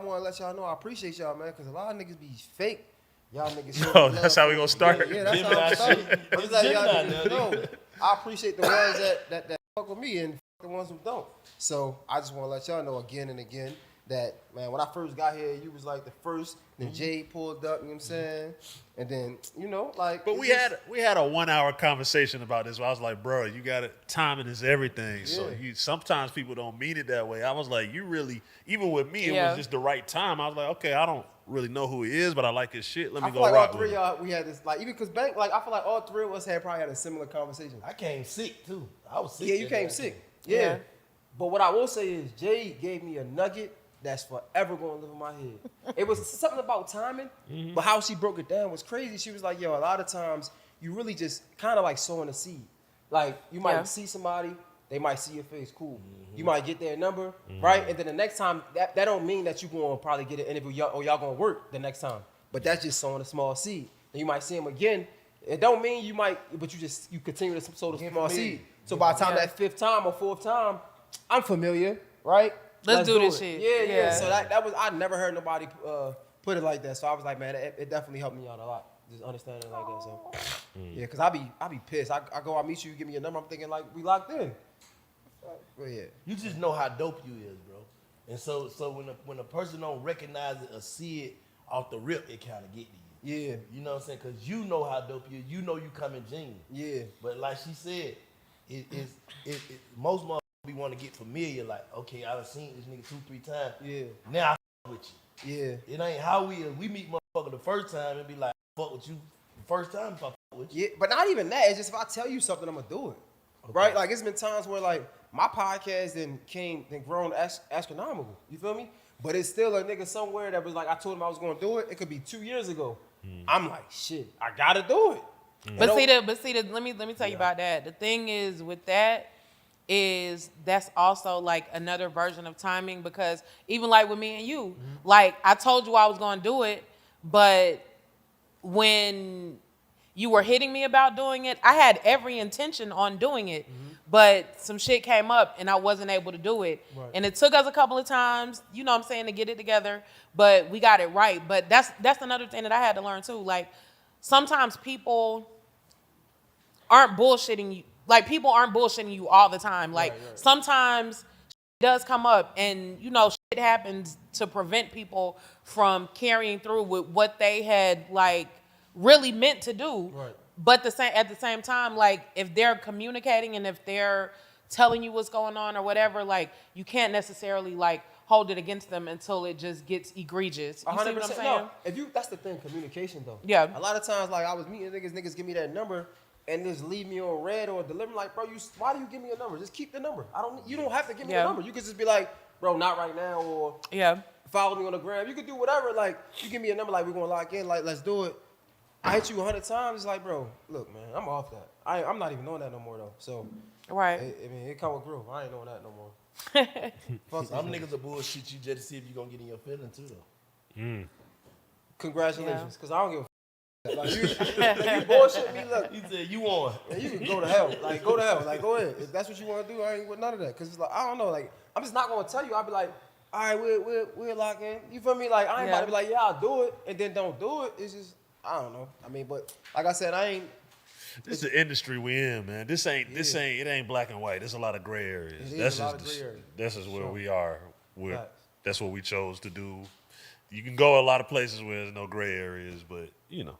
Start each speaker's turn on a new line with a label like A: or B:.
A: want to let y'all know I appreciate y'all, man, because a lot of niggas be fake. Y'all niggas show
B: Oh,
A: me
B: that's
A: love.
B: how we gonna start.
A: Yeah, that's how I'm starting. I'm just like, y'all niggas know. I appreciate the ones that fuck with me and fuck the ones who don't. So I just want to let y'all know again and again that, man, when I first got here, you was like the first. Then Jay pulled up, you know what I'm saying? And then, you know, like.
B: But we had a 1 hour conversation about this. Where I was like, bro, you got it. Timing is everything. So sometimes people don't mean it that way. I was like, you really, even with me, it was just the right time. I was like, okay, I don't really know who he is, but I like his shit. Let me go
A: like
B: rock
A: all three
B: with
A: of
B: him.
A: y'all, we had this, like, even because Bank, like, I feel like all three of us probably had a similar conversation.
C: I came sick too. I was sick.
A: Yeah, you came sick. Yeah. But what I will say is Jay gave me a nugget that's forever going to live in my head. It was something about timing, but how she broke it down was crazy. She was like, yo, a lot of times you really just kind of like sowing a seed. Like, you might see somebody, they might see your face, cool. You might get their number, right? And then the next time, that don't mean that you're going to probably get an interview or y'all going to work the next time. But that's just sowing a small seed. Then you might see them again. It don't mean you might, but you continue to sow the small seed. So by the time that fifth time or fourth time, I'm familiar, right?
D: Let's do this shit.
A: Yeah. So that was, I never heard nobody put it like that. So I was like, man, it definitely helped me out a lot. Just understanding it like that. So yeah, cause I be pissed. I meet you, give me your number. I'm thinking like we locked in. Well, yeah.
C: You just know how dope you is, bro. And so when a person don't recognize it or see it off the rip, it kind of get to you.
A: Yeah.
C: You know what I'm saying? Cause you know how dope you is. You know you coming genuine.
A: Yeah.
C: But like she said, most motherfuckers we want to get familiar. Like, okay, I done seen this nigga 2-3 times.
A: Yeah.
C: Now I fuck with you.
A: Yeah.
C: It ain't how we meet motherfucker the first time and be like, fuck with you the first time if I fuck with you.
A: Yeah, but not even that. It's just if I tell you something, I'm gonna do it. Okay. Right? Like it's been times where like my podcast then grown astronomical. You feel me? But it's still a nigga somewhere that was like, I told him I was gonna do it. It could be 2 years ago. I'm like, shit, I gotta do it.
D: But see, let me tell you about that. The thing is with that is that's also like another version of timing, because even like with me and you, like I told you I was gonna do it, but when you were hitting me about doing it, I had every intention on doing it, but some shit came up and I wasn't able to do it. Right. And it took us a couple of times, you know what I'm saying, to get it together, but we got it right. But that's another thing that I had to learn too. Like sometimes people aren't bullshitting you. Like people aren't bullshitting you all the time. Like sometimes shit does come up and you know shit happens to prevent people from carrying through with what they had like really meant to do. Right. But at the same time, like if they're communicating and if they're telling you what's going on or whatever, like you can't necessarily like hold it against them until it just gets egregious. You
A: 100%.
D: see what I'm saying?
A: No, that's the thing, communication though.
D: Yeah.
A: A lot of times, like I was meeting niggas give me that number and just leave me on red or deliver. Like, bro, why do you give me a number? Just keep the number. You don't have to give me a number. You could just be like, bro, not right now, or follow me on the gram. You could do whatever. Like, you give me a number, like we're gonna lock in, like let's do it. I hit you 100 times. It's like, bro, look, man, I'm off that. I'm not even doing that no more though. So,
D: right.
A: I mean, it come with growth. I ain't doing that no more.
C: Some niggas will bullshit you just to see if you gonna get in your feelings too though.
A: Congratulations, because I don't give a like you bullshit me, look.
C: You said you won.
A: Man, you can go to hell. Like, go to hell. Like, go ahead. If that's what you want to do, I ain't with none of that. Because it's like, I don't know. Like, I'm just not going to tell you. I'll be like, all right, we'll lock in. You feel me? Like, I ain't about to be like, yeah, I'll do it. And then don't do it. It's just, I don't know. I mean, but like I said,
B: This is the industry we in, man. It ain't black and white. There's a lot of gray areas. This is where we are. That's what we chose to do. You can go a lot of places where there's no gray areas, but you know.